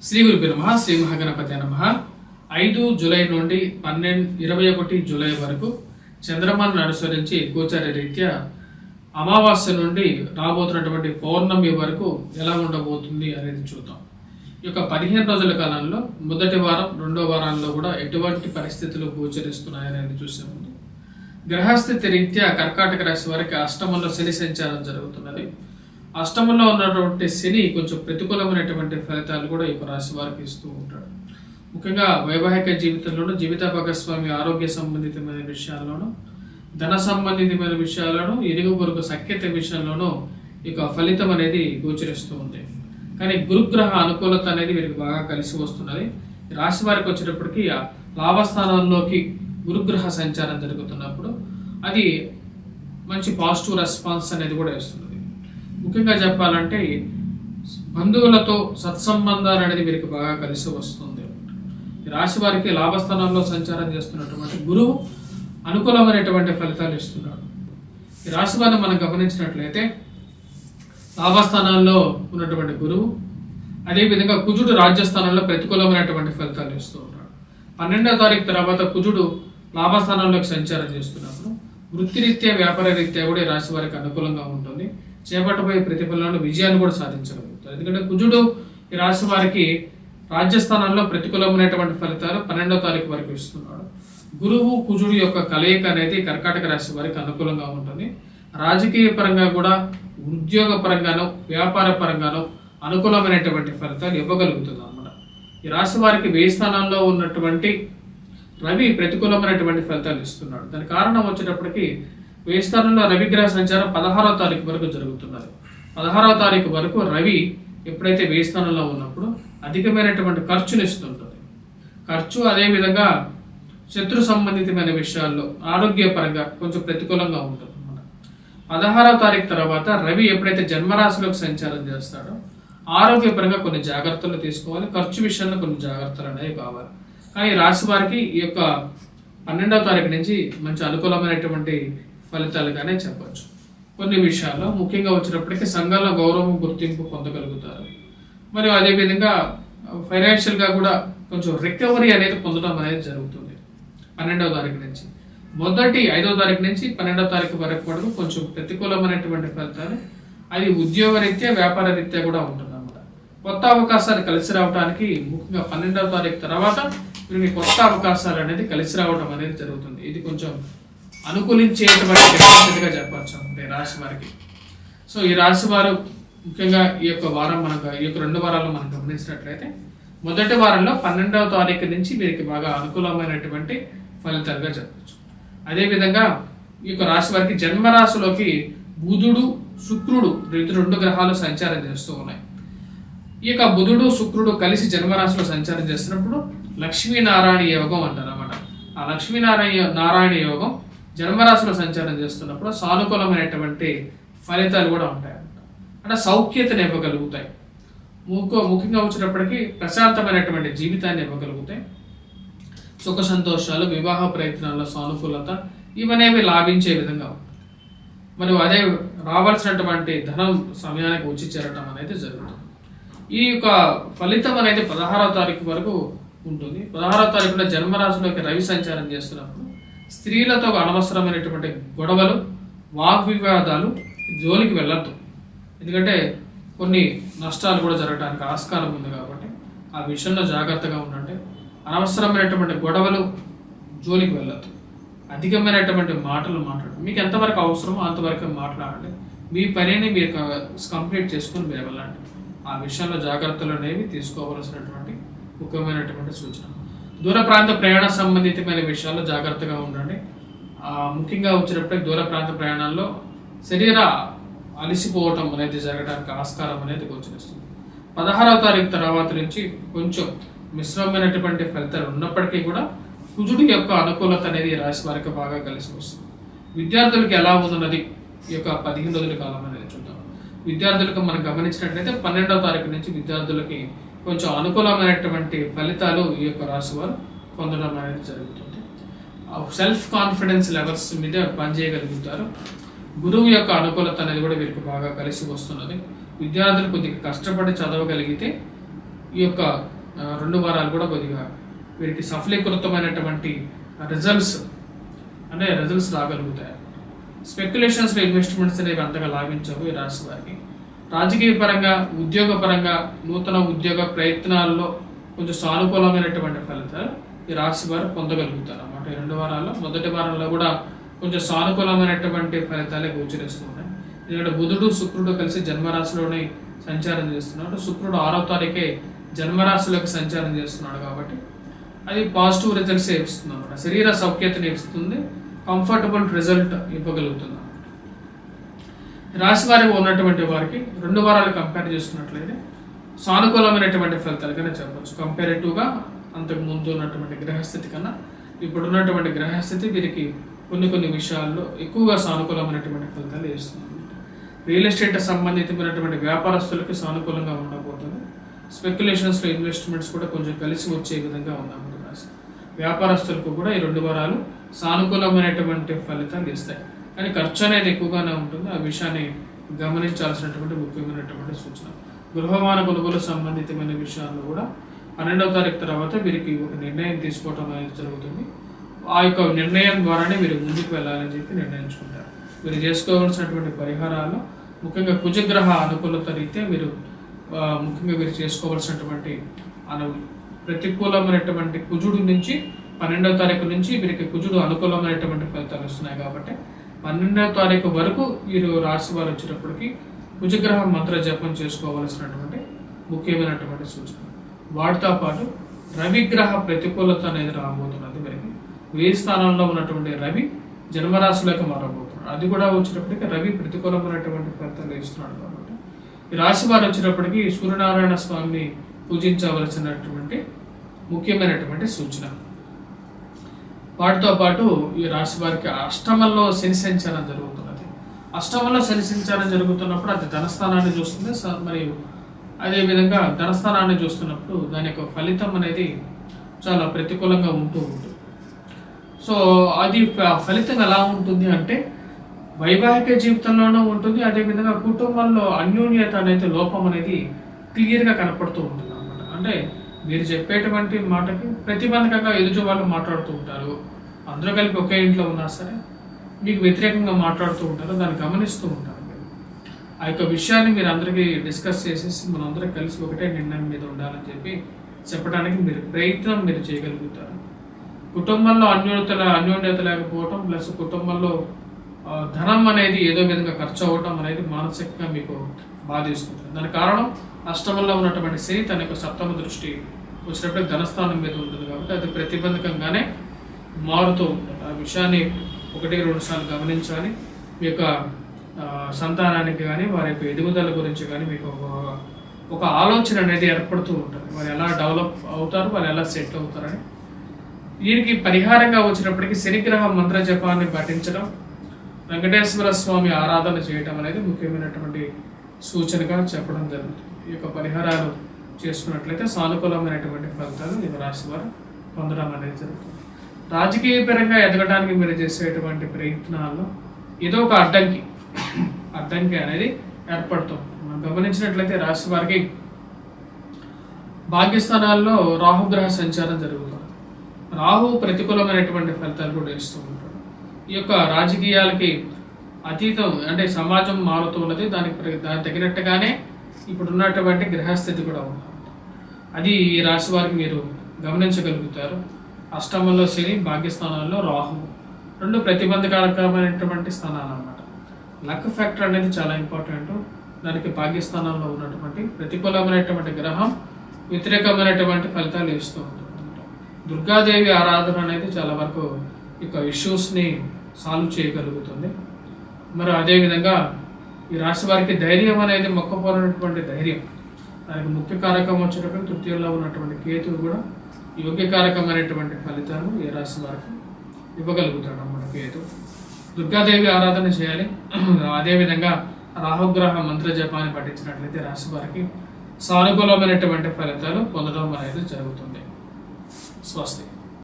శ్రీ గురుభ్యో నమః. శ్రీ మహాగణపతయే నమః. 5 జూలై నుండి 21 జూలై వరకు చంద్రమాను అనుసరించి గోచార రీత్యా అమావాస్య నుండి రాబోతున్నటువంటి పౌర్ణమి వరకు ఎలా ఉండబోతుంది అనేది చూద్దాం. ఈ యొక్క 15 రోజుల కాలంలో మొదటి వారం, రెండో వారాల్లో కూడా ఎటువంటి పరిస్థితులు గోచరిస్తున్నాయనేది చూసే ముందు గ్రహస్థితి రీత్యా కర్కాటక రాశి వారికి అష్టమంలో శని సంచారం జరుగుతున్నది. అష్టమంలో ఉన్నటువంటి శని కొంచెం ప్రతికూలమైనటువంటి ఫలితాలు కూడా ఈ రాశి వారికి ఇస్తూ ఉంటాడు. ముఖ్యంగా వైవాహిక జీవితంలోనూ, జీవిత భాగస్వామి ఆరోగ్య సంబంధితమైన విషయాల్లోనూ, ధన సంబంధితమైన విషయాలను, ఇరుగు పొరుగు సఖ్యత విషయంలోనూ ఇక ఫలితం అనేది గోచరిస్తూ ఉంది. కానీ గురుగ్రహ అనుకూలత అనేది వీరికి బాగా కలిసి వస్తున్నది. రాశి వారికి వచ్చేటప్పటికి లాభస్థానంలోకి గురుగ్రహ సంచారం జరుగుతున్నప్పుడు అది మంచి పాజిటివ్ రెస్పాన్స్ అనేది కూడా ఇస్తున్నది. ముఖ్యంగా చెప్పాలంటే బంధువులతో సత్సంబంధాలు అనేది వీరికి బాగా కలిసి వస్తుంది. రాశి వారికి లాభస్థానంలో సంచారం చేస్తున్నటువంటి గురువు అనుకూలమైనటువంటి ఫలితాలు ఇస్తున్నాడు. ఈ రాశి వారిని మనం గమనించినట్లయితే లాభస్థానాల్లో ఉన్నటువంటి గురువు, అదేవిధంగా కుజుడు రాజ్యస్థానంలో ప్రతికూలమైనటువంటి ఫలితాలు ఇస్తూ ఉన్నాడు. 12వ తారీఖు తర్వాత కుజుడు లాభస్థానంలోకి సంచారం చేస్తున్నప్పుడు వృత్తిరీత్యా, వ్యాపార రీత్యా కూడా ఈ రాశి వారికి అనుకూలంగా ఉంటుంది. చేపట్టబోయే ప్రతిఫలంలో విజయాన్ని కూడా సాధించగలుగుతారు. ఎందుకంటే కుజుడు ఈ రాశి వారికి రాజ్యస్థానంలో ప్రతికూలమైనటువంటి ఫలితాలు 12వ తారీఖు వరకు ఇస్తున్నాడు. గురువు కుజుడు యొక్క కలయిక అనేది కర్కాటక రాశి వారికి అనుకూలంగా ఉంటుంది. రాజకీయ పరంగా కూడా, ఉద్యోగ పరంగానో, వ్యాపార పరంగానో అనుకూలమైనటువంటి ఫలితాలు ఇవ్వగలుగుతుంది అన్నమాట. ఈ రాశి వారికి 1000 స్థానాల్లో ఉన్నటువంటి రవి ప్రతికూలమైనటువంటి ఫలితాలు ఇస్తున్నాడు. దాని కారణం వచ్చేటప్పటికి 1000 స్థానంలో రవిగ్రహ సంచారం 16వ తారీఖు వరకు జరుగుతున్నది. 16వ తారీఖు వరకు రవి ఎప్పుడైతే 1000 స్థానంలో ఉన్నప్పుడు అధికమైనటువంటి ఖర్చులు ఇస్తుంటుంది. ఖర్చు, అదేవిధంగా శత్రు సంబంధితమైన విషయాల్లో ఆరోగ్యపరంగా కొంచెం ప్రతికూలంగా ఉంటుంది అన్నమాట. 16వ తారీఖు తర్వాత రవి ఎప్పుడైతే జన్మరాశిలోకి సంచారం చేస్తాడో ఆరోగ్యపరంగా కొన్ని జాగ్రత్తలు తీసుకోవాలి. ఖర్చు విషయంలో కొన్ని జాగ్రత్తలు అనేవి కావాలి. కానీ రాశి వారికి ఈ యొక్క 12వ తారీఖు నుంచి మంచి అనుకూలమైనటువంటి ఫలితాలుగానే చెప్పచ్చు. కొన్ని విషయాల్లో ముఖ్యంగా వచ్చినప్పటికీ సంఘంలో గౌరవం, గుర్తింపు పొందగలుగుతారు. మరియు అదేవిధంగా ఫైనాన్షియల్గా కూడా కొంచెం రికవరీ అనేది పొందడం అనేది జరుగుతుంది. 12వ తారీఖు నుంచి మొదటి 5వ తారీఖు నుంచి 12వ తారీఖు వరకు కొంచెం ప్రతికూలమైనటువంటి ఫలితాలు అది ఉద్యోగ రీత్యా, వ్యాపార రీత్యా కూడా ఉంటుంది అన్నమాట. కొత్త అవకాశాలు కలిసి రావడానికి ముఖ్యంగా 12వ తారీఖు తర్వాత వీరికి కొత్త అవకాశాలు అనేది కలిసి రావడం అనేది జరుగుతుంది. ఇది కొంచెం అనుకూలించేటువంటి గ్రహస్థితిగా చెప్పచ్చు అంటే రాశి వారికి. సో ఈ రాశి వారు ముఖ్యంగా ఈ యొక్క వారం ఈ యొక్క 2 వారాల్లో మనం గమనించినట్లయితే మొదటి వారంలో 12వ తారీఖు నుంచి వీరికి బాగా అనుకూలమైనటువంటి ఫలితాలుగా చెప్పచ్చు. అదేవిధంగా ఈ యొక్క రాశి వారికి జన్మరాశిలోకి బుధుడు, శుక్రుడు 2 గ్రహాలు సంచారం చేస్తూ ఉన్నాయి. ఈ యొక్క బుధుడు, శుక్రుడు కలిసి జన్మరాశిలో సంచారం చేస్తున్నప్పుడు లక్ష్మీనారాయణ యోగం అంటారు అన్నమాట. ఆ లక్ష్మీనారాయణ యోగం జన్మరాశిలో సంచారం చేస్తున్నప్పుడు సానుకూలమైనటువంటి ఫలితాలు కూడా ఉంటాయి అన్నమాట. అంటే సౌఖ్యతను ఇవ్వగలుగుతాయి. ముఖ్యంగా వచ్చినప్పటికీ ప్రశాంతమైనటువంటి జీవితాన్ని ఇవ్వగలుగుతాయి. సుఖ సంతోషాలు, వివాహ ప్రయత్నాల్లో సానుకూలత ఇవనేవి లాభించే విధంగా ఉంటాయి. మరియు అదే రావాల్సినటువంటి ధనం సమయానికి వచ్చి చేరటం అనేది జరుగుతుంది. ఈ యొక్క ఫలితం అనేది 16వ తారీఖు వరకు ఉంటుంది. 16వ తారీఖున జన్మరాశిలోకి రవి సంచారం చేస్తున్నప్పుడు స్త్రీలతో అనవసరమైనటువంటి గొడవలు, వాగ్వివాదాలు జోలికి వెళ్ళద్దు. ఎందుకంటే కొన్ని నష్టాలు కూడా జరగడానికి ఆస్కారం ఉంది కాబట్టి ఆ విషయంలో జాగ్రత్తగా ఉండండి. అనవసరమైనటువంటి గొడవలు జోలికి వెళ్ళద్దు. అధికమైనటువంటి మాటలు మాట్లాడండి. మీకు ఎంతవరకు అవసరమో అంతవరకు మాట్లాడండి. మీ పనిని మీరు కంప్లీట్ చేసుకుని మీరు వెళ్ళండి. ఆ విషయంలో జాగ్రత్తలు అనేవి తీసుకోవాల్సినటువంటి ముఖ్యమైనటువంటి సూచన. దూర ప్రాంత ప్రయాణ సంబంధితమైన విషయాల్లో జాగ్రత్తగా ఉండండి. ముఖ్యంగా వచ్చినప్పటికీ దూర ప్రాంత ప్రయాణాల్లో శరీర అలసిపోవటం అనేది జరగడానికి ఆస్కారం అనేది గోచరిస్తుంది. 16వ తారీఖు తర్వాత నుంచి కొంచెం మిశ్రమైనటువంటి ఫలితాలు ఉన్నప్పటికీ కూడా కుజుడి యొక్క అనుకూలత అనేది రాశి వారికి బాగా కలిసి వస్తుంది. విద్యార్థులకు ఎలా ఉన్నది ఈ యొక్క 15 రోజుల కాలం అనేది చూద్దాం. విద్యార్థులకు మనం గమనించినట్లయితే 12వ తారీఖు నుంచి విద్యార్థులకి కొంచెం అనుకూలమైనటువంటి ఫలితాలు ఈ యొక్క రాశి వారు పొందడం అనేది జరుగుతుంది. సెల్ఫ్ కాన్ఫిడెన్స్ లెవెల్స్ మీద పనిచేయగలుగుతారు. గురువు యొక్క అనుకూలత అనేది కూడా వీరికి బాగా కలిసి వస్తున్నది. విద్యార్థులు కొద్దిగా కష్టపడి చదవగలిగితే ఈ యొక్క 2 వారాలు కూడా కొద్దిగా వీరికి సఫలీకృతమైనటువంటి రిజల్ట్స్ రాగలుగుతాయి. స్పెక్యులేషన్స్లో ఇన్వెస్ట్మెంట్స్ అనేవి అంతగా లాభించవు ఈ రాశి వారికి. రాజకీయ పరంగా, ఉద్యోగ పరంగా, నూతన ఉద్యోగ ప్రయత్నాల్లో కొంచెం సానుకూలమైనటువంటి ఫలితాలు ఈ రాశి వారు పొందగలుగుతారు అన్నమాట. ఈ 2 వారాల్లో మొదటి వారంలో కూడా కొంచెం సానుకూలమైనటువంటి ఫలితాలే గోచరిస్తున్నాయి. ఎందుకంటే బుధుడు శుక్రుడు కలిసి జన్మరాశిలోనే సంచారం చేస్తున్నాడు. శుక్రుడు 6వ తారీఖే జన్మరాశిలోకి సంచారం చేస్తున్నాడు కాబట్టి అది పాజిటివ్ రిజల్ట్స్ ఇస్తుంది అన్నమాట. శరీర సౌఖ్యతని ఇస్తుంది, కంఫర్టబుల్ రిజల్ట్ ఇవ్వగలుగుతుంది. రాశి వారికి ఉన్నటువంటి వారికి 2 వారాలు కంపేర్ చేసుకున్నట్లయితే సానుకూలమైనటువంటి ఫలితాలుగానే చెప్పవచ్చు. కంపారిటివ్గా అంతకు ముందు ఉన్నటువంటి గ్రహస్థితి కన్నా ఇప్పుడున్నటువంటి గ్రహస్థితి వీరికి కొన్ని విషయాల్లో ఎక్కువగా సానుకూలమైనటువంటి ఫలితాలు ఇస్తుంది. రియల్ ఎస్టేట్ సంబంధితమైనటువంటి వ్యాపారస్తులకి సానుకూలంగా ఉండబోతుంది. స్పెక్యులేషన్స్లో ఇన్వెస్ట్మెంట్స్ కూడా కొంచెం కలిసి వచ్చే విధంగా ఉన్నాము. వ్యాపారస్తులకు కూడా ఈ 2 వారాలు సానుకూలమైనటువంటి ఫలితాలు ఇస్తాయి. కానీ ఖర్చు అనేది ఎక్కువగానే ఉంటుంది. ఆ విషయాన్ని గమనించాల్సినటువంటి ముఖ్యమైనటువంటి సూచన. గృహవాహన కొనుగోలు సంబంధితమైన విషయాల్లో కూడా 12వ తారీఖు తర్వాత వీరికి ఒక నిర్ణయం తీసుకోవడం అనేది జరుగుతుంది. ఆ యొక్క నిర్ణయం ద్వారానే మీరు ముందుకు వెళ్ళాలని చెప్పి నిర్ణయించుకుంటారు. మీరు చేసుకోవాల్సినటువంటి పరిహారాలు ముఖ్యంగా కుజగ్రహ అనుకూలత రీత్యా మీరు ముఖ్యంగా మీరు చేసుకోవాల్సినటువంటి ప్రతికూలమైనటువంటి కుజుడు నుంచి 12వ తారీఖు నుంచి వీరికి కుజుడు అనుకూలమైనటువంటి ఫలితాలు వస్తున్నాయి కాబట్టి 12వ తారీఖు వరకు వీరు రాశి వారు వచ్చేటప్పటికి కుజగ్రహ మంత్ర జపం చేసుకోవాల్సినటువంటి ముఖ్యమైనటువంటి సూచన. వాటితో పాటు రవిగ్రహ ప్రతికూలత అనేది రాబోతున్నది. వీరికి 1000 స్థానంలో ఉన్నటువంటి రవి జన్మరాశిలోకి మారబోతున్నాడు. అది కూడా వచ్చేటప్పటికి రవి ప్రతికూలమైనటువంటి ఫలితాలు ఇస్తున్నాడు కాబట్టి ఈ రాశి వారు వచ్చేటప్పటికి సూర్యనారాయణ స్వామిని పూజించవలసినటువంటి ముఖ్యమైనటువంటి సూచన. వాటితో పాటు ఈ రాశి వారికి అష్టమంలో శని సంచారం జరుగుతున్నది. అష్టమంలో శని సంచారం జరుగుతున్నప్పుడు అది ధనస్థానాన్ని చూస్తుంది. మరియు అదేవిధంగా ధనస్థానాన్ని చూస్తున్నప్పుడు దాని యొక్క ఫలితం అనేది చాలా ప్రతికూలంగా ఉంటుంది. సో అది ఫలితం ఎలా ఉంటుంది అంటే వైవాహిక జీవితంలోనూ ఉంటుంది. అదేవిధంగా కుటుంబంలో అన్యోన్యత అనేది లోపం అనేది క్లియర్గా కనపడుతూ ఉంటుంది అన్నమాట. అంటే మీరు చెప్పేటువంటి మాటకి ప్రతిబంధకంగా ఎదుటి వాళ్ళు మాట్లాడుతూ ఉంటారు. అందరూ కలిపి ఒకే ఇంట్లో ఉన్నా సరే మీకు వ్యతిరేకంగా మాట్లాడుతూ ఉంటారు. దాన్ని గమనిస్తూ ఉంటారు. ఆ యొక్క విషయాన్ని మీరు అందరికీ డిస్కస్ చేసేసి మనందరం కలిసి ఒకటే నిర్ణయం మీద ఉండాలని చెప్పి చెప్పడానికి ప్రయత్నం చేయగలుగుతారు. కుటుంబంలో అన్యోన్యత లేకపోవటం ప్లస్ కుటుంబంలో ధనం అనేది ఏదో విధంగా ఖర్చు అవ్వటం అనేది మానసికంగా మీకు బాధిస్తుంది. దానికి కారణం అష్టమంలో ఉన్నటువంటి శని తన యొక్క సప్తమ దృష్టి వచ్చినప్పుడు ధనస్థానం మీద ఉంటుంది కాబట్టి అది ప్రతిబంధకంగానే మారుతూ ఉంటుంది. ఆ విషయాన్ని 1-2 సార్లు గమనించాలి. మీ యొక్క సంతానానికి కానీ వారి యొక్క ఎదుగుదల గురించి కానీ మీకు ఒక ఆలోచన అనేది ఏర్పడుతూ ఉంటుంది. వారు ఎలా డెవలప్ అవుతారు, వారు ఎలా సెట్ అవుతారని. వీరికి పరిహారంగా వచ్చినప్పటికీ శనిగ్రహ మంత్ర జపాన్ని పఠించడం, వెంకటేశ్వర స్వామి ఆరాధన చేయటం అనేది ముఖ్యమైనటువంటి సూచనగా చెప్పడం జరుగుతుంది. ఈ యొక్క పరిహారాలు చేసుకున్నట్లయితే సానుకూలమైనటువంటి ఫలితాలు ఈ రాశి వారు పొందడం అనేది జరుగుతుంది. రాజకీయ పరంగా ఎదగడానికి మీరు చేసేటువంటి ప్రయత్నాల్లో ఏదో ఒక అడ్డంకి అనేది ఏర్పడుతుంది. మనం గమనించినట్లయితే రాశి వారికి భాగ్యస్థానాల్లో రాహుగ్రహ సంచారం జరుగుతుంది. రాహు ప్రతికూలమైనటువంటి ఫలితాలు కూడా ఇస్తూ ఉంటాడు. ఈ యొక్క రాజకీయాలకి అతీతం అంటే సమాజం మారుతూ ఉన్నది. దానికి తగినట్టుగానే ఇప్పుడు ఉన్నటువంటి గ్రహస్థితి కూడా ఉంది. అది ఈ రాశి వారికి మీరు గమనించగలుగుతారు. అష్టమంలో శని, భాగ్యస్థానాల్లో రాహు 2 ప్రతిబంధకారకమైనటువంటి స్థానాలు అన్నమాట. లక్ ఫ్యాక్టర్ అనేది చాలా ఇంపార్టెంట్. దానికి భాగ్యస్థానంలో ఉన్నటువంటి ప్రతికూలమైనటువంటి గ్రహం వ్యతిరేకమైనటువంటి ఫలితాలు ఇస్తూ ఉంటుంది. దుర్గాదేవి ఆరాధన అనేది చాలా వరకు ఇక ఇష్యూస్ని సాల్వ్ చేయగలుగుతుంది. మరి అదేవిధంగా ఈ రాశి వారికి ధైర్యం అనేది మొక్కపోయినటువంటి ధైర్యం, దానికి ముఖ్య కారకం వచ్చేటప్పుడు తృతీయంలో ఉన్నటువంటి కేతువు కూడా యోగ్యకారకమైనటువంటి ఫలితాలు ఈ రాశి వారికి ఇవ్వగలుగుతాడు అన్నమాట. కేతు దుర్గాదేవి ఆరాధన చేయాలి. అదేవిధంగా రాహుగ్రహ మంత్ర జపాన్ని పఠించినట్లయితే రాశి వారికి సానుకూలమైనటువంటి ఫలితాలు పొందడం అనేది జరుగుతుంది. స్వస్తి.